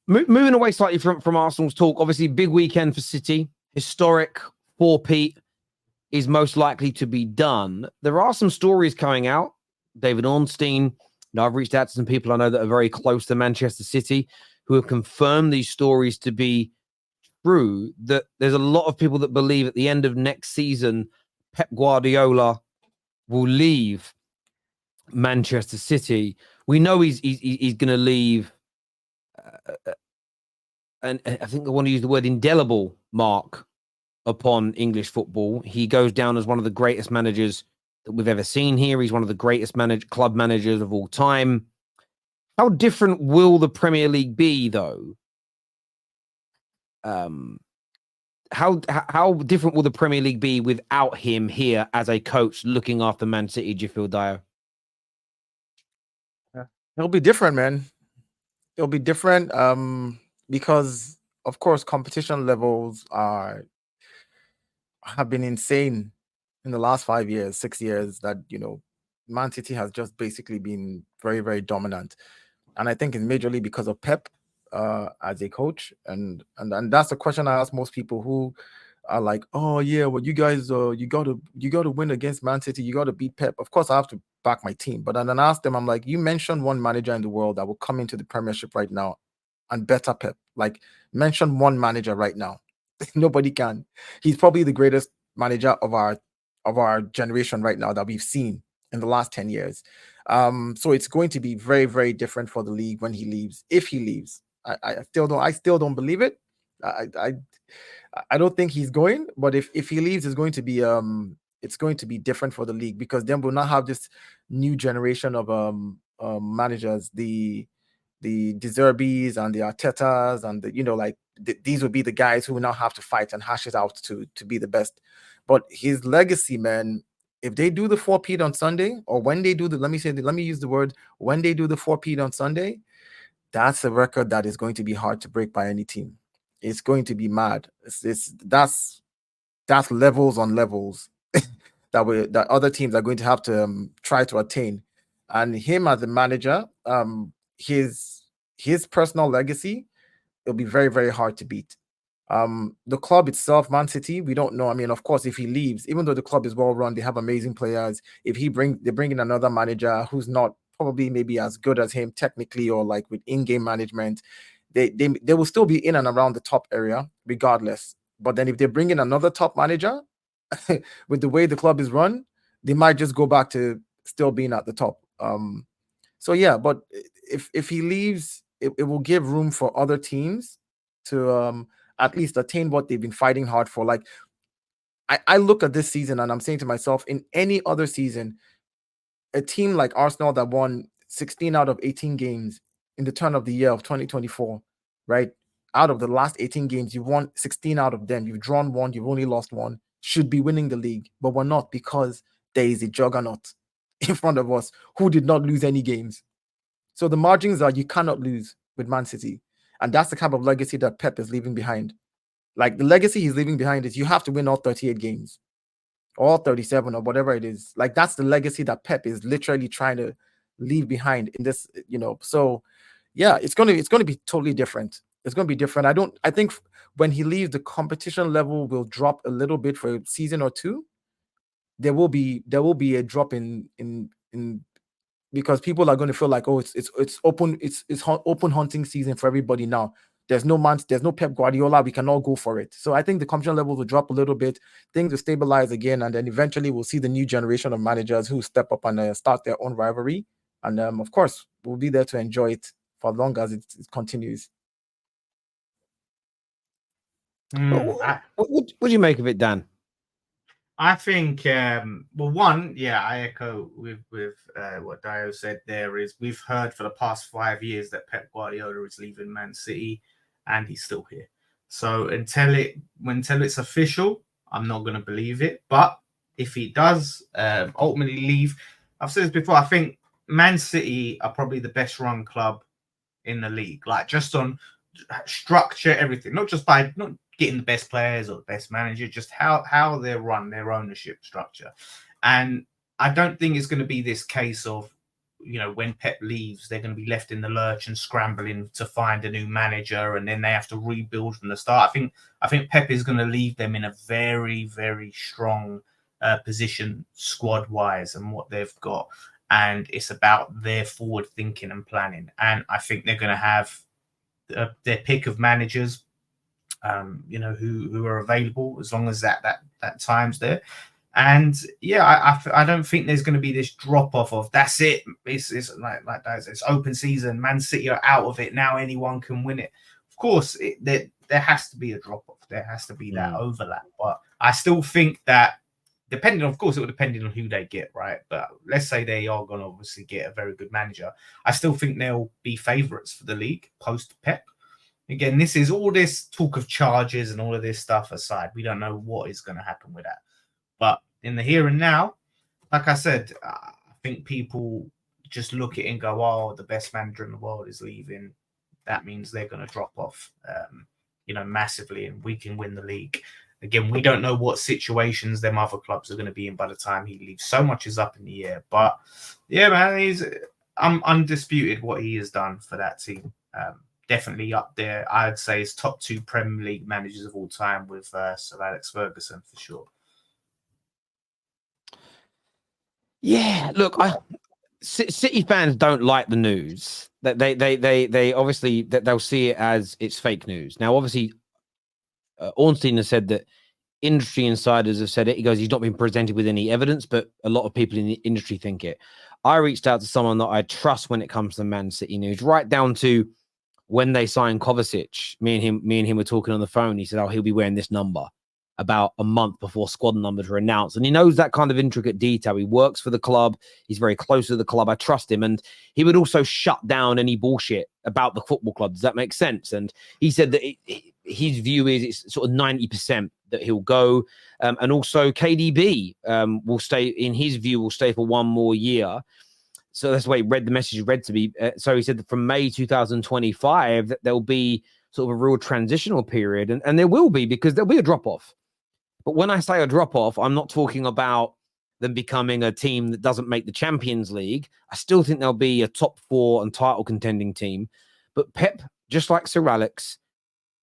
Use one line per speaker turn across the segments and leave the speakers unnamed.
Moving away slightly from Arsenal's talk, obviously big weekend for City, historic 4-peat is most likely to be done. There are some stories coming out. David Ornstein, I've reached out to some people I know that are very close to Manchester City who have confirmed these stories to be true, that there's a lot of people that believe at the end of next season, Pep Guardiola will leave Manchester City. We know he's going to leave, and I think I want to use the word indelible mark upon English football. He goes down as one of the greatest managers that we've ever seen here. He's one of the greatest club managers of all time. How different will the Premier League be, though? How different will the Premier League be without him here as a coach looking after Man City? Do you feel, Dio?
It'll be different, man. It'll be different because, of course, competition levels have been insane in the last 5 years, 6 years. That Man City has just basically been very, very dominant, and I think it's majorly because of Pep as a coach, and that's the question I ask most people who are like, oh yeah, well you guys, you got to win against Man City, you got to beat Pep. Of course, I have to back my team, but then I ask them, I'm like, you mentioned one manager in the world that will come into the Premiership right now and better Pep. Like, mention one manager right now. Nobody can. He's probably the greatest manager of our generation right now that we've seen in the last 10 years. So it's going to be very, very different for the league when he leaves. If he leaves, I still don't believe it. I don't think he's going, but if he leaves, it's going to be different for the league, because then we'll not have this new generation of managers, the Dezerbis and the Artetas and these would be the guys who now have to fight and hash it out to be the best. But his legacy, man, if they do the 4-peat on Sunday, or when they do let me use the word, when they do the 4-peat on Sunday, that's a record that is going to be hard to break by any team. It's going to be mad. That's levels on levels that other teams are going to have to try to attain. And him as a manager, his personal legacy, it'll be very, very hard to beat. The club itself, Man City, we don't know. I mean, of course, if he leaves, even though the club is well run, they have amazing players. If they bring in another manager who's not probably maybe as good as him technically, or like with in-game management, they will still be in and around the top area regardless. But then if they bring in another top manager, with the way the club is run, they might just go back to still being at the top. So yeah, but if he leaves, it will give room for other teams to at least attain what they've been fighting hard for. Like, I look at this season and I'm saying to myself, in any other season, a team like Arsenal that won 16 out of 18 games in the turn of the year of 2024, right? Out of the last 18 games, you've won 16 out of them. You've drawn one, you've only lost one. Should be winning the league, but we're not, because there is a juggernaut in front of us who did not lose any games. So the margins are, you cannot lose with Man City. And that's the kind of legacy that Pep is leaving behind. Like, the legacy he's leaving behind is you have to win all 38 games, all 37, or whatever it is. Like, that's the legacy that Pep is literally trying to leave behind in this, So yeah, it's gonna be totally different. It's gonna be different. I think when he leaves, the competition level will drop a little bit for a season or two. There will be a drop in because people are going to feel like, oh, it's open, open hunting season for everybody now. There's no Pep Guardiola. We can all go for it. So I think the competition level will drop a little bit. Things will stabilize again, and then eventually we'll see the new generation of managers who step up and start their own rivalry. And of course, we'll be there to enjoy it for as long as it continues.
What do you make of it, Dan?
I think, well, one, yeah, I echo with what Dio said. There is, we've heard for the past 5 years that Pep Guardiola is leaving Man City, and he's still here. So until it's official, I'm not going to believe it. But if he does ultimately leave, I've said this before, I think Man City are probably the best run club in the league, like just on structure, everything, not getting the best players or the best manager, just how they run their ownership structure. And I don't think it's going to be this case of when Pep leaves, they're going to be left in the lurch and scrambling to find a new manager, and then they have to rebuild from the start. I think Pep is going to leave them in a very, very strong position squad wise and what they've got, and it's about their forward thinking and planning. And I think they're going to have their pick of managers, who are available as long as that time's there. And yeah, I don't think there's going to be this drop off of that's it. It's like that. It's open season. Man City are out of it now. Anyone can win it. Of course, there has to be a drop off. There has to be that overlap. But I still think that of course, it will depend on who they get, right? But let's say they are going to obviously get a very good manager. I still think they'll be favourites for the league post Pep. Again, this is all this talk of charges and all of this stuff aside. We don't know what is going to happen with that. But in the here and now, like I said, I think people just look at it and go, oh, the best manager in the world is leaving. That means they're going to drop off, massively, and we can win the league. Again, we don't know what situations them other clubs are going to be in by the time he leaves. So much is up in the air. But, yeah, man, I'm undisputed what he has done for that team. Definitely up there. I'd say he's top 2 Premier League managers of all time with Sir Alex Ferguson for sure.
Yeah, look, City fans don't like the news. That they obviously they'll see it as it's fake news. Now, obviously, Ornstein has said that industry insiders have said it. He goes, he's not been presented with any evidence, but a lot of people in the industry think it. I reached out to someone that I trust when it comes to Man City news, right down to when they signed Kovacic. Me and him were talking on the phone. He said, "Oh, he'll be wearing this number." About a month before squad numbers were announced. And he knows that kind of intricate detail. He works for the club. He's very close to the club. I trust him. And he would also shut down any bullshit about the football club. Does that make sense? And he said that his view is it's sort of 90% that he'll go. And also KDB will stay, in his view, will stay for 1 more year. So that's the way he read the message, read to me. So he said that from May 2025, that there'll be sort of a real transitional period. And there will be, because there'll be a drop-off. But when I say a drop-off, I'm not talking about them becoming a team that doesn't make the Champions League. I still think they'll be a top 4 and title contending team. But Pep, just like Sir Alex,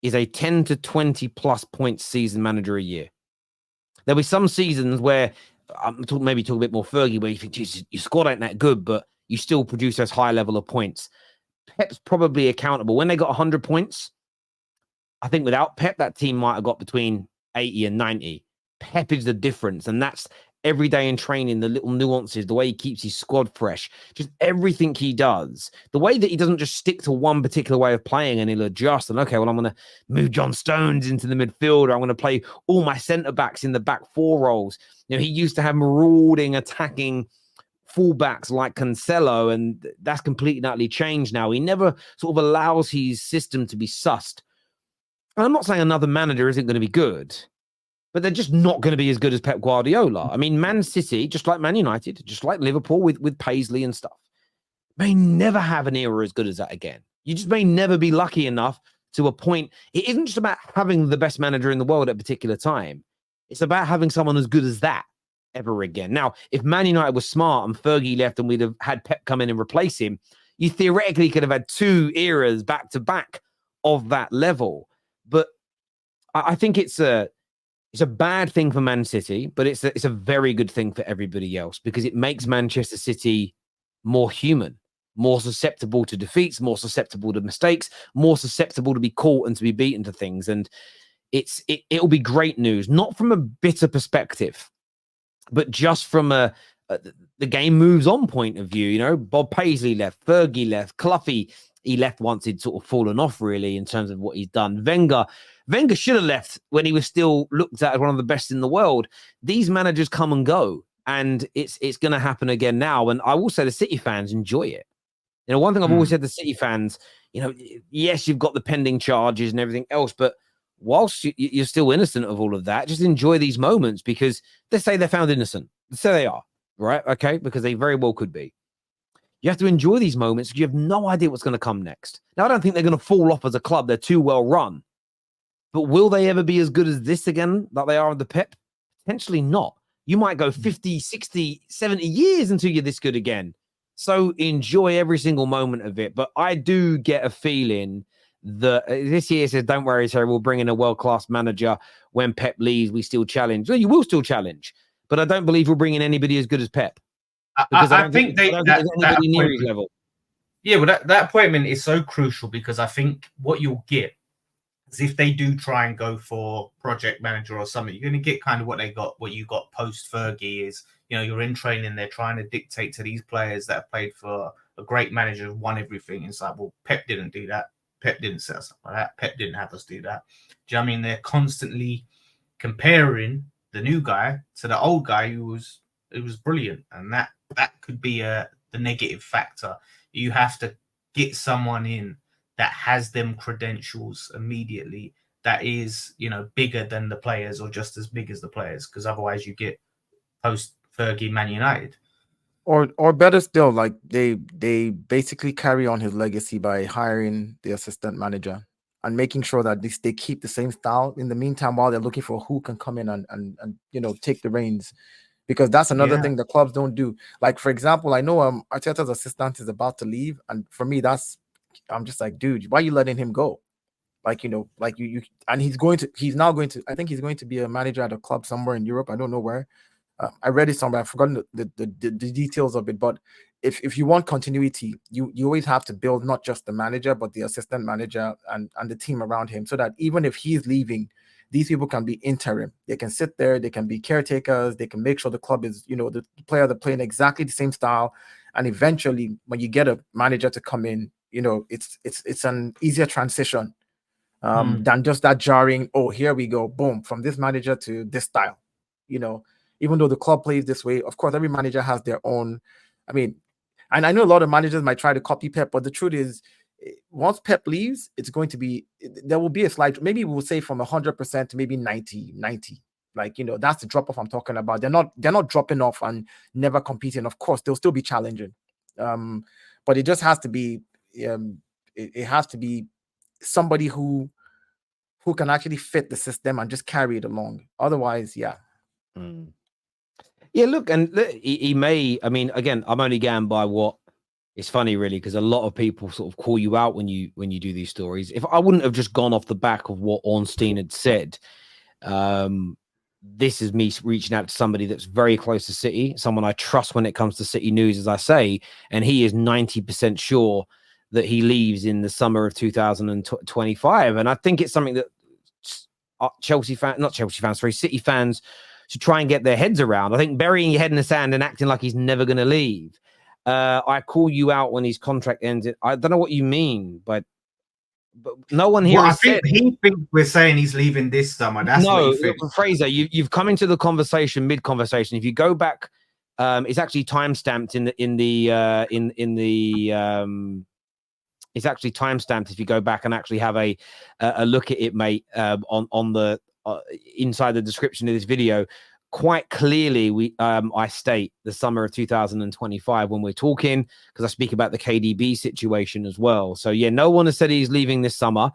is a 10 to 20 plus points season manager a year. There'll be some seasons where I'm talking a bit more Fergie, where you think, geez, your squad ain't that good, but you still produce those high level of points. Pep's probably accountable. When they got 100 points, I think without Pep, that team might have got between 80 and 90. Pep is the difference, and that's every day in training, the little nuances, the way he keeps his squad fresh, just everything he does, the way that he doesn't just stick to one particular way of playing and he'll adjust and, okay, well, I'm going to move John Stones into the midfield, or I'm going to play all my centre-backs in the back 4 roles. He used to have marauding, attacking fullbacks like Cancelo, and that's completely and utterly changed now. He never sort of allows his system to be sussed. And I'm not saying another manager isn't going to be good, but they're just not going to be as good as Pep Guardiola. I mean, Man City, just like Man United, just like Liverpool with Paisley and stuff, may never have an era as good as that again. You just may never be lucky enough to a point. It isn't just about having the best manager in the world at a particular time. It's about having someone as good as that ever again. Now, if Man United was smart and Fergie left and we'd have had Pep come in and replace him, you theoretically could have had 2 eras back to back of that level. But I think it's a bad thing for Man City, but it's a very good thing for everybody else, because it makes Manchester City more human, more susceptible to defeats, more susceptible to mistakes, more susceptible to be caught and to be beaten to things. And it'll be great news, not from a bitter perspective, but just from the game moves on point of view. Bob Paisley left, Fergie left, Cloughy, he left once he'd sort of fallen off, really, in terms of what he's done. Wenger should have left when he was still looked at as one of the best in the world. These managers come and go, and it's going to happen again now. And I will say the City fans enjoy it. One thing I've always said to City fans, yes, you've got the pending charges and everything else, but whilst you're still innocent of all of that, just enjoy these moments, because let's say they're found innocent. Let's say they are, right? Okay, because they very well could be. You have to enjoy these moments because you have no idea what's going to come next. Now, I don't think they're going to fall off as a club. They're too well run. But will they ever be as good as this again, like they are with the Pep? Potentially not. You might go 50, 60, 70 years until you're this good again. So enjoy every single moment of it. But I do get a feeling that this year says, don't worry, sir, we'll bring in a world-class manager. When Pep leaves, we still challenge. Well, you will still challenge, but I don't believe we'll bring in anybody as good as Pep. Because
I think
I don't think there's anybody near his level.
Yeah, well, that appointment is so crucial because I think what you'll get is if they do try and go for project manager or something, you're going to get kind of what you got post Fergie is, you're in training, they're trying to dictate to these players that have played for a great manager who won everything. It's like, well, Pep didn't do that. Pep didn't set us up like that. Pep didn't have us do that. Do you know what I mean? They're constantly comparing the new guy to the old guy who was brilliant, and that could be the negative factor. You have to get someone in that has them credentials immediately, that is, bigger than the players or just as big as the players, because otherwise you get post Fergie Man United.
Or better still, like they basically carry on his legacy by hiring the assistant manager and making sure that they keep the same style in the meantime while they're looking for who can come in and take the reins. Because that's another thing the clubs don't do. Like, for example, I know Arteta's assistant is about to leave, and for me, I'm just like, dude, why are you letting him go? Like, you and he's now going to, I think he's going to be a manager at a club somewhere in Europe. I don't know where. I read it somewhere. I've forgotten the details of it. But if you want continuity, you always have to build not just the manager, but the assistant manager and the team around him, so that even if he's leaving, these people can be interim. They can sit there. They can be caretakers. They can make sure the club is, the players are playing exactly the same style. And eventually, when you get a manager to come in, it's an easier transition than just that jarring, oh, here we go, boom, from this manager to this style. Even though the club plays this way, of course, every manager has their own. I mean, and I know a lot of managers might try to copy Pep, but the truth is, once Pep leaves, there will be a slight, maybe we'll say from 100% to maybe 90. Like, that's the drop off I'm talking about. They're not dropping off and never competing. Of course, they'll still be challenging. But it just has to be, it has to be somebody who can actually fit the system and just carry it along. Otherwise, yeah.
Yeah, look, and he may, I mean, again, I'm only going by what it's funny, really, because a lot of people sort of call you out when you do these stories. If I wouldn't have just gone off the back of what Ornstein had said, this is me reaching out to somebody that's very close to City, someone I trust when it comes to City news, as I say, and he is 90% sure that he leaves in the summer of 2025. And I think it's something that City fans should try and get their heads around. I think burying your head in the sand and acting like he's never going to leave. I call you out when his contract ends. I don't know what you mean, but no one here has said.
He thinks we're saying he's leaving this summer. That's what he thinks.
Fraser, you've come into the conversation mid-conversation. If you go back, it's actually timestamped it's actually timestamped if you go back and actually have a look at it, mate, on the inside the description of this video. Quite clearly, I state the summer of 2025 when we're talking, because I speak about the KDB situation as well. So yeah, no one has said he's leaving this summer.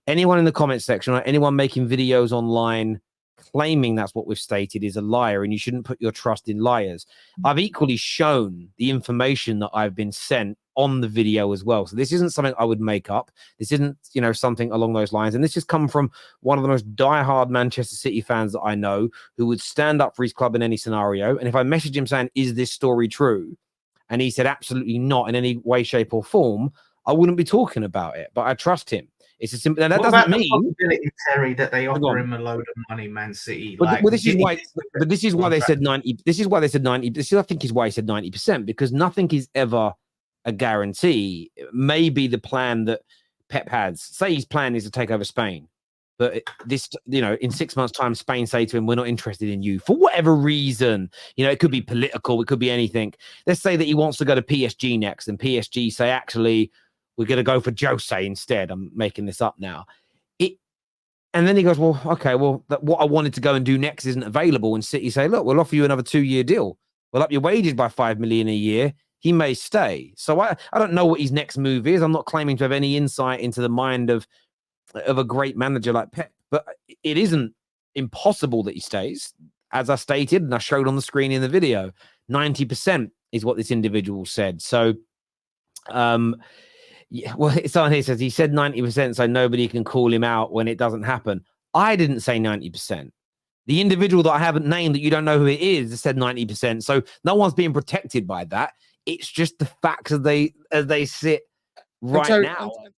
Anyone in the comment section or anyone making videos online claiming that's what we've stated is a liar, and you shouldn't put your trust in liars. I've equally shown the information that I've been sent on the video as well. So this isn't something I would make up. This isn't, something along those lines. And this has come from one of the most diehard Manchester City fans that I know, who would stand up for his club in any scenario. And if I messaged him saying, is this story true? And he said, absolutely not in any way, shape or form, I wouldn't be talking about it. But I trust him. It's a simple. And that doesn't mean,
possibility, Terry, that they offer him a load of money, Man City.
This is why they said 90. This is why they said 90. This is, I think, is why he said 90%, because nothing is ever a guarantee. Maybe the plan that Pep has, say his plan is to take over Spain, but in 6 months' time, Spain say to him, "We're not interested in you," for whatever reason. It could be political, it could be anything. Let's say that he wants to go to PSG next, and PSG say, "Actually, we're going to go for Jose instead." I'm making this up now. And then he goes, "Well, okay, what I wanted to go and do next isn't available." And City say, "Look, we'll offer you another 2-year deal. We'll up your wages by $5 million a year. He may stay." So I don't know what his next move is. I'm not claiming to have any insight into the mind of a great manager like Pep, but it isn't impossible that he stays. As I stated, and I showed on the screen in the video, 90% is what this individual said. So, yeah, well, someone here says he said 90%, so nobody can call him out when it doesn't happen. I didn't say 90%. The individual that I haven't named that you don't know who it is said 90%. So no one's being protected by that. It's just the facts as they sit right now.